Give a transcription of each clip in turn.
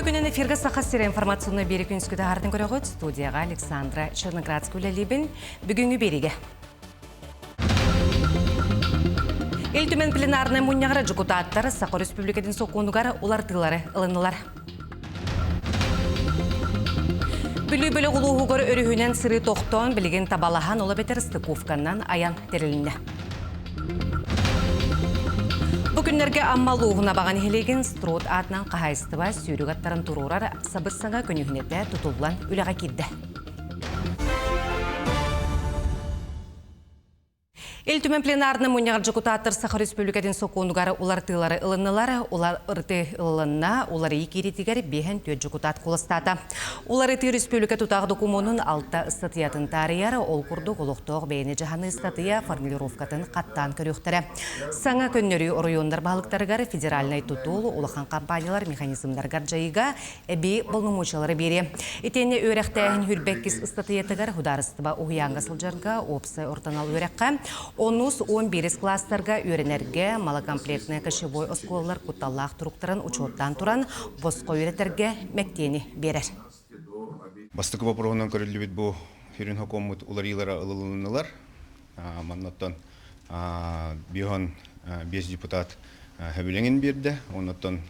күнен эфирге сақасыр информационный берек үнскіді ардың көріғыт студияға Александра Черноградская лебін бүгінгі береге. Ел төмен пленарный мұнияғыра жүгутаттары Сақы Республикадың соқуынығары олардылары ылынылар. Бүлі-бүлі ғылуғығыр өрігінен сыры тоқтон білген табалахан олы бетер Стыковканнан аян терілінді. Бүгінлерге аммалуғына баған елеген строт атынан қағайыстыва сүйрік аттарын тұрурар сабырсаңа көнігінеті тұтылған үліға келді. Ел төмен пленарны мұнияғыр жүгутаттыр Сақы Республикадың соқуынығары олар-тылары ылынылары, олар-ырты ылынна, олар екеретігер бейін төт жүгутат қолыстаты. Олар-ырты Республика тұтағы документын алта статиятын тарияр, ол күрді қолықтық бейіні жағаны статия формулировкатын қаттан көріқтірі. Саңа көннері орайондар бағылықтарығар федеральный тұтыл, олақан компаниялар механизмдарғар жайыға әбей болнымучалары бере. Етені өріқтәйін хүрбәккіз статиятығар хударыстыба ұғияңға сылжарға опсы ортанал өріққа. Онус 11 класстарға өренерге малокомплектный кашевой осколалар куталлақ тұруқтырын учоттан тұран босқа өретерге мәктені берер. Бастықы бапырғынан көрілі бет бұл хүрін хокомут уларилара ылылынылар. Маннаттан биған 5 депутат хөбіленген берді. Оннаттан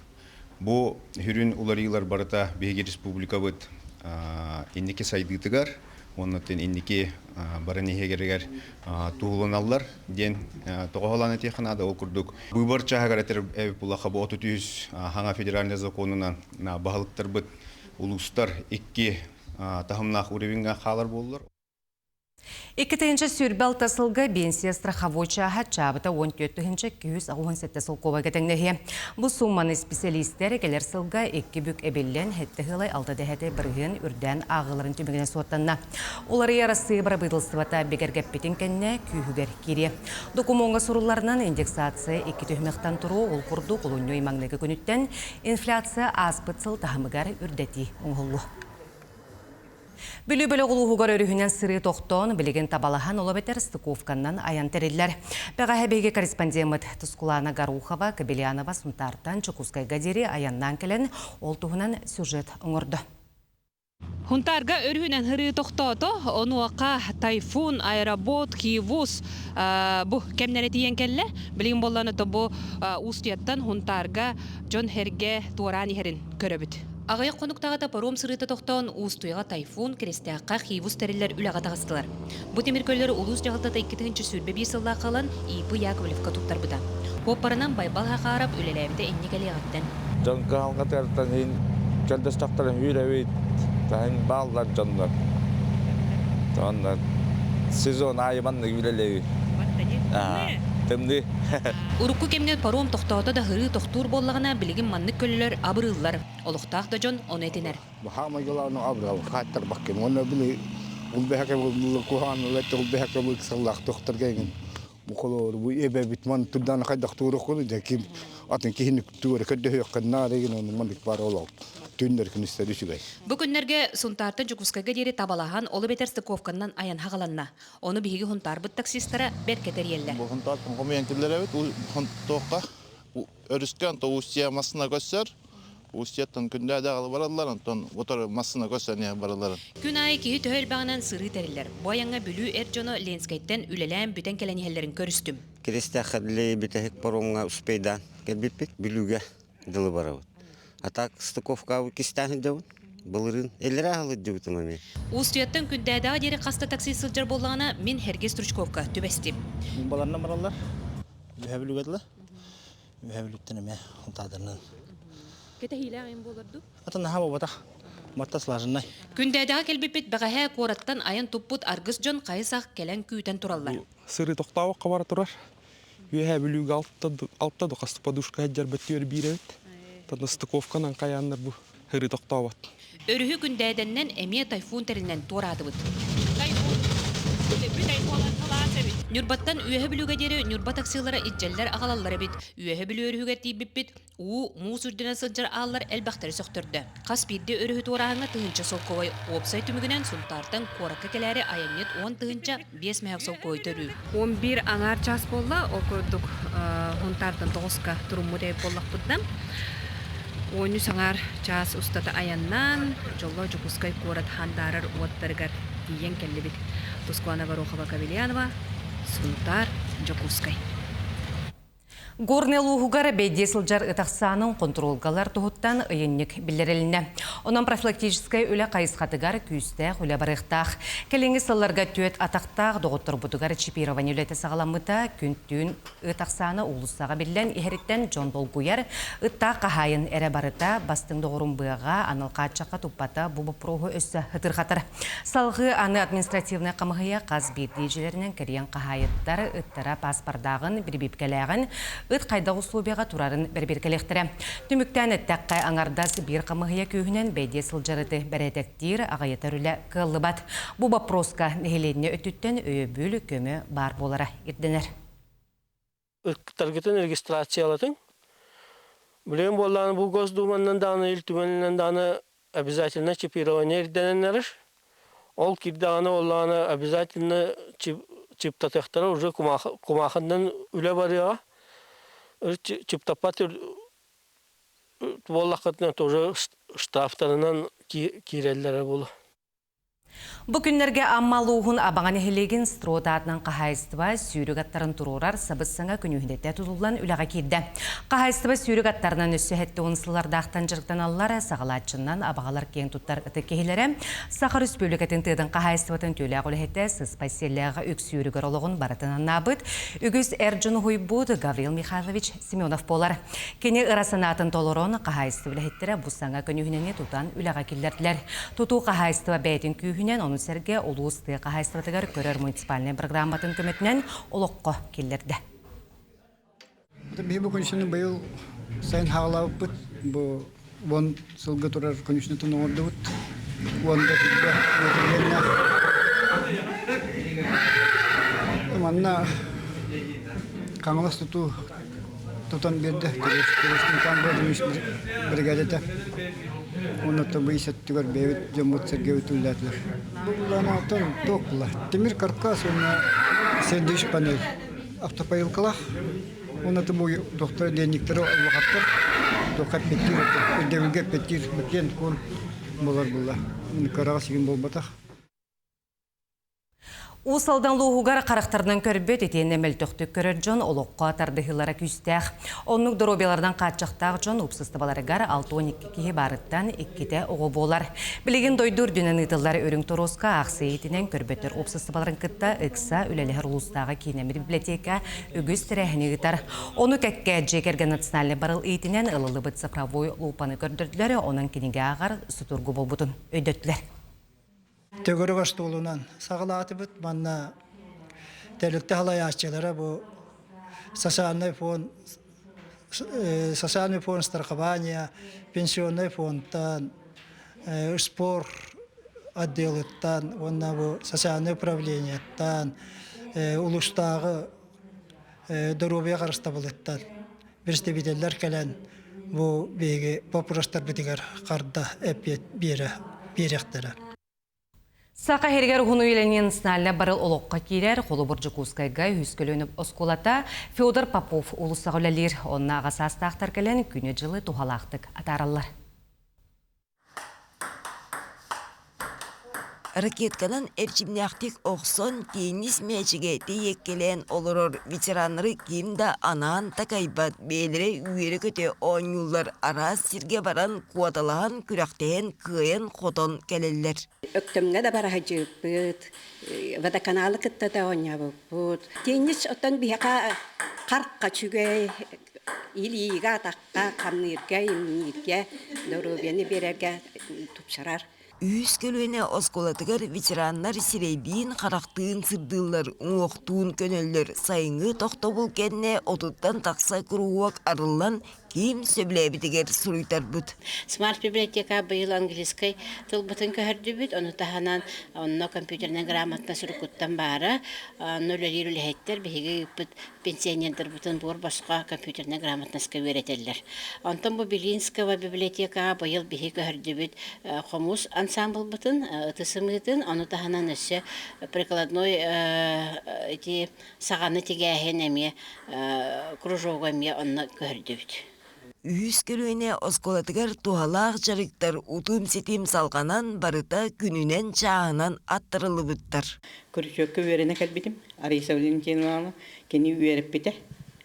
бұл хүрін уларилар барыта бейге республика бұд ендеке сайдығытығар. Оннаттан ендеке барын егергер туғылыналар ден тоғаланы текінады ол күрдік. Бұйбар чағығар әтір әвіп бұлақа бұл 30 хаңа федеральный законынан бағылықтар бұд ұлыстар екке тахымнақ уревенге қалар болылар. Екітінші сүрбәл тасылғы бенсия страховой чаға чабыта 14-217 сылқова кетіңнеге. Бұл сумманы специалистері келер сылға 2 бүк әбеллен әтті ғылай 6 дәхеті бірген үрден ағыларын түмігіне суаттанна. Олары ярасы бір бұйдылсывата бегергеп бетін кәнне күйігер кере. Докумонға сұруларынан индексация 2 түймектан тұру ол құрды қолуынной маңнығы күніттен инфляция аспыт сыл тағымығар үрдәті оңғылу. Бүлі-бүлі ғылуғығар өрігінен сыры тоқтон білеген табалахан олабетер Стыковканнан аян терелілер. Бәға әбейге корреспондемет Тұскулана Гарухова, Кабелянова, Сунтартан, Чукускай Гадери аяннан келен ол туғынан сюжет оңырды. Хунтарга өрігінен хыры тоқтоты, оны оқа тайфун, аэробот, киевуз бұ кәмнәрі тиен кәлі. Білген болғаны бұ ұстияттан хунтарга жон херге туаран ерін көрөбіт. Ағайық қонуқтағата паром сырыты тоқтауын ұстуяға тайфун, керестеаққа қиевуз тәрелер үліға тағыстылар. Бұ теміркөлері ұлыс жағылтата 2-ші сүрбе бейсілла қалан Ипы Яковлевқа тұттар бұда. Қоппарынан байбал хақарап өлеләбіде әннекәлі ағыттан. Жонға алға тәрттен ең кәлдістақтарын үйрәвейд, тәйін балдар жондар. Сезон айыманны үйлелеуі. Тымды. Урукку кемнет паром тоқтауыда да хыры тоқтур боллағына білген манны көлілер абырылылар. Олықтақ да жон оны етінер. Бұхама елауының абырал, қаттар баққым. Оны білі ұлбәхәке бұлқуған, өтті ұлбәхәке бұлқысылақ тоқтар кәйген. Бұқылыр, бұл ебе бітман тұрданы қайдақ туыры қолы, жәкем атын кейінік туыры көдді өйіққанна деген оның мандық бар олау. Бүгінлерге Сунтартын Чукускайга дері табалахан олы бетер Стыковканнан аян хағаланна. Оны бігі хунтар бұд таксистара беркетер елі. Бұл хунтартын қомиян келдер әбет, ол тоққа өріскен ұстия масына көсер, ұстияттан күнді әдәғалы барадылар, онтан отыр масына көсер не барадылар. Күн айы кейі төхел бағынан сыры тәрілер. Бойаңа бүлі әрджоны ленскайттен үлелән бүтен кәлен елерін көрістім. Кересті қадылы бітәхік паромға ұспейдан кәлбетпек бүліге дылы барауыд. А так Стыковка кистаны дәуін, бұлырын әлір ағылы дәуіті мәме. Ұстияттан күндәдағы дері қаста такси сылжар болғана мен Хергес Тручковка төбәстім. Мен баларына баралар, өйәбілік әділі. Өйәбіліктен әме ұнтадырынан. Кәті хейлі ағайын болырды? Атына хаба бата, маттас лажынай. Күндәдағы кәлбепет бағаға қораттан айын тұппыт арғыз жон қайысақ кәлін күйтен тұралар. Сыры тоқтауы қабары тұрар. Өйәбілік алттады қасты подушка әджар бәттер бейрәуіт. Тадна Стыковканан қаянлар бұл хыры тоқтауат. Өрігі күндәденнен әме тайфун тәрінен туарады бұд. Нюрбаттан үйе білуге дері Нюрба таксилары итжәлләр ағалалары бит. Үйе білу өрігі тейбіп бит. Муыз үрдінен сылжар ағалар әлбақтары соқтырды. Қас бірде өрігі туарағына тұғынша солковай опсай түмігінен Сунтартан қораққа келәрі аянет 10 тұғынша 5 мәйақ солковай түрі. 11 аңар час болла, ол көрдік Сунтартан 9-қа тұрымы дейіп боллақ бұддан. Ойну саңар час устата аяннан, жолло жукускай корат хандарар уаттаргар тиен келлебит. Тускуана Горохова Кавельянова, Сунтар Жокускай. Горнелуғығар бәйдесілжар ұтақсанын контролгалар тұғыттан ұйыннік білдіріліне. Онан профилактическай өлі қайысқатығар күйістәқ өлі барықтақ. Кәліңі сылларға төет атақтақ доғыттыр бұтығар чипированы өлеті сағаламыта күнттүйін ұтақсаны ұлыстаға білден ехеріттен Джон Долгуяр ұттақ қағайын әрі барыта бастың доғырын бұйға анылқатшаққа тұппата бұбы проғы өсі ұтырғатыр. Салғы аны административны қамығыя қаз бейдейжілерінен кәриян қағайыттар ұттара паспардағын бір-бепкеләғін Ыт қайда условияға турарын бәрберкелектірі. Түміктен әттәққай аңардас бір қамығыя күйінен бәйде сылжарыты бәрәтәктер ағайетар үлі қылы бат. Бұл бапроска нәхеленіне өттіттен өйбіл көмі бар болара ерденер. Таргетін регистрация алатын. Білем боланы бұл Госдуманнан даны, Илтүменнен даны обязательно чипирование ердененлер. Ол кирдағаны оланы обязательно чиптатықтары уже кумақындан үлі барыға. Чиптапат болақытынан тоже штрафтарынан киреллері болу. Бүкінлерге аммалуғын абаған әхелеген стротатынан қағайыстыва сүйрік аттарын тұрурар сабыссаңа күнігіндетті тұтылған үліға кейді. Қағайыстыва сүйрік аттарынан өсі әтті онсыларды ақтан жырықтан алылар сағалатшыннан абағалар кен тұттар ұты кейлері. Сақыр үспөлікетін тыдың қағайыстыватын төлі ағылы әтті сыспайселіға үк сүйрігір олығын барытынан набыт. Үгіз әрджін ғойбуд Гаврил Михайлович Семенов болар. Кені ұрасанатын толырон қағайыстывы әттері бұсаңа күнігінені тұтан үліға келдерділер. Тұту қағайыстыва бәйтін күйінен оның сәрге олуысты қағайыстыратығар көрер муниципальный программатын көметінен олыққы келдерді. Бұл күншінің байыл сайын хағалауып бұд, бұл сылғы тұрар күншінің тұны орды бұд, онда күлді өтіргеніне. Манна қаңылас тұтан берді, көрестің қан бөліміш бригадеті. Онытта бұйсаттығар бәйбіт жомут сәрге өтілдәділер. Бұл атын тоқ бұла. Темір каркас, оны сәндіш панел. Автопайылқылақ. Онытта бұл доқтар денниктері алуғаттыр. Тоқа петтір, өдевілге петтір, бүкен кон болар бұла. Қараға сеген бол батақ. Усалдан луғығар қарақтарынан көрбет етен әмел төқтік көрер жон олыққа атардығылара күстәқ. Онық дұробелардан қатшақтақ жон ұпсыстыбаларығар 6-12 кейі барыттан 2-те оғы болар. Білеген дойдыр дүнен ұтылар өрің торосқа ақсы етінен көрбеттер ұпсыстыбаларын күтті ұқса үлелер ұлыстағы кейінемір библиотека үгіз тірәхіні ұтар. Оны кәкке жекерген национальный барыл етінен ұлылы бұт цифровой лупаны көрдірділері оның кенеге ағар сұтырғы болбұтын өйдөттілер. Төгірі қашты олынан сағылаты бұд, манна тәлікті халай ашчылары бұл социальный фонд страхования, пенсионный фондтан, спор отделыттан, онна бұл социальный управлениеттан, улыстағы дұрубия қарыста болыттан. Бірістебеделер кәлін бұл бейгі попырастар бітігер қарды әпет беректері. Сақа хергер ғыну еленен сналіне барыл олыққа кейлер, қолы бұржы көскайға үскілөніп осколата Федор Попов ұлысақ өлелер. Онына ғасастақтар кәлін күні жылы туғалақтық атаралар. Ракетканан эрчимняқтик оқсон теннис мәчіге тейеккелен олырыр ветеранлары кимда анаан такайбат бейлері үйері көте оңюлар арас сирге баран куаталаған күрақтен күйен қотон кәлелер. Өктөмне да бара жыппыт, водоканалы кытта да оңя бұппыт. Теннис оттан бияқа қарққа чүге, илиға таққа, қамнырға, емнерге, дорубені берерге тұпшарар. Үз көлуіне осколатығыр ветеранлар сирейбейін қарақтығын сырдылар, ұңоқтуын көнелер сайыңы тоқты бұл кәнне отыттан тақса күруғақ арылан кем сөбләбітігер сұруйтар бұд. Смарт библиотека бұйыл английскай тыл бұтын көрді бұд, оны таханан онына компьютеріне грамотна сүрікуттан бары, нөлелер үліхеттер бігігі бұд пенсионендер бұтын бұр басқа компьютеріне грамотнаска өретелер. Онтан бұл Белинского библиотека бұйыл бігі көрді бұд қомус ансамбл бұтын, ұтысымытын, оны таханан өсі прикладной сағаны тегәхен әме кружоғы әме онына көрді бұд. Үс көрөйне осколатыгар тухалақ жарыктар утум сетим салғанан барыта күнінен чағынан аттырылыбыттар. Күршөккө верене кәлбитим. Ариса Валентиновна кені веріп бите.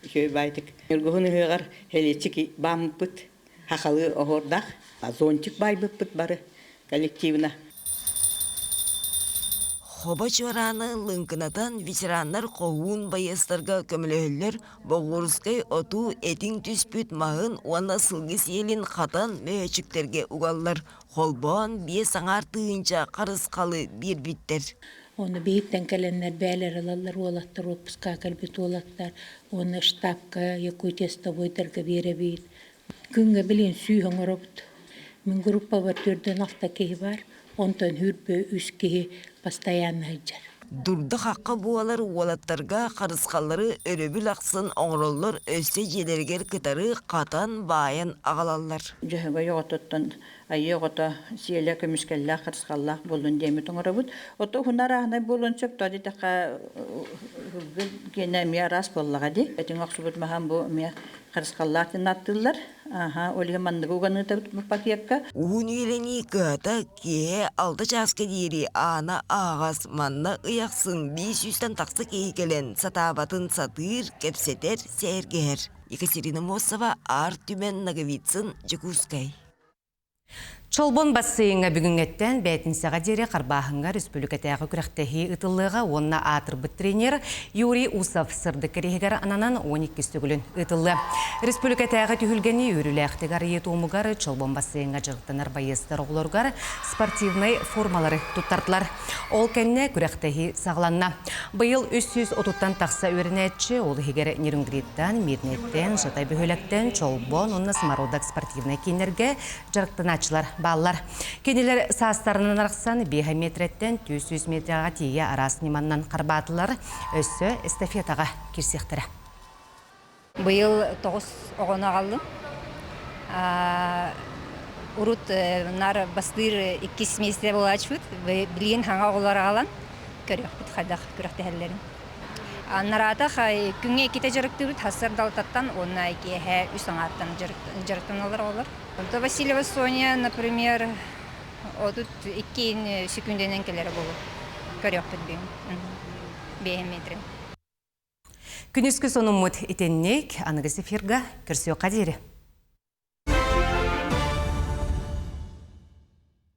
Шөй байтык. Үргіғын үйеғар хелечики бамыппыт. Хақалы оғырдақ. Зончик байбыппыт бары коллективна. Хоба чораны лынкынатан ветераннар қоуын байыстарға көмілөлер боғырызқай оту этин түспүт мағын уана сылгыс елін қатан мөчіктерге уғаллар. Холбон бие саңар тыынча қарысқалы бір биттер. Оны бейіптен кәленлер бәлер алалар олаттар, отпысқа кәлбет олаттар. Оны штабқа, Якутияста бойдарға бере бейт. Күнге білен сүйің ұрабыд. Мен группа бар түрден алта кейі бар. Онтан хүрбі үс кейі постоянно хайджар. Дурды хаққа буалар уалаттарға қарысқалары өрөбіл ақсын оңроллар өсте желергер кытары қатан байын ағалалар. Жөһөгө йоғототтан айоғото сиеле көміскелле қарысқаллақ болын демі тоңырабыд. Ото хунарағынай болын сөп тоды тақа гене мия рас боллаға де. Әтің ақсубыт маған бұл мия қарысқаллақтың аттылар. Олиға мандығы уғаны табыт пакетка. Уғын елені кыата кеhe алты часқа дейірі ана ағас манна ұяқсын 500-тан тақсы кейкелен сатабатын сатыр, кепсетер, сәргер. Екатерина Мосова, Артюмен Наговицын, Жекускай. Чолбон бассейнға бүгінгеттен бәйтін саға дере қарбағынға республикатағы күрәқтәхи ұтылыға онына атырбыт тренер Юрий Усов сырды керегер ананан 12 стүгілін ұтылы. Республикатағы түйілгені үріләқтігар етуымығар чолбон бассейнға жығыттанар байыстар оғылырғар спортивный формалары тұттартылар. Ол кәнне күрәқтәхи сағланна. Бұйыл 330-тан тақса өрінәтші ол егер Нерюнгриттан, Мирнеттен, Жатай бөхөлектен чолбон онына смарудак спортивный кейнерге жығыттаначылар. Баллар. Кенелер састарынан арқсан 5 метреттен 200 метрға тие арас неманнан қарбатылар өссі эстафетаға керсектірі. Бұйыл 9 оғына қалдым. Урут нар бастыр 2 месте бұл ачфыд. Білген хаңа оғылар ағалан көрек бұд қадақ көректі әлерін. Нарата қай күнге кете жүрікті бұд хасыр далтаттан онна еке үс аңаттан жүріктен олар олар. Васильева Соня, например, тут 2 секунденен келері болу. Көрек бұд бейін метрін. Күнескі соның мұт етеннек, анығыз эфирға көрсеу қадері.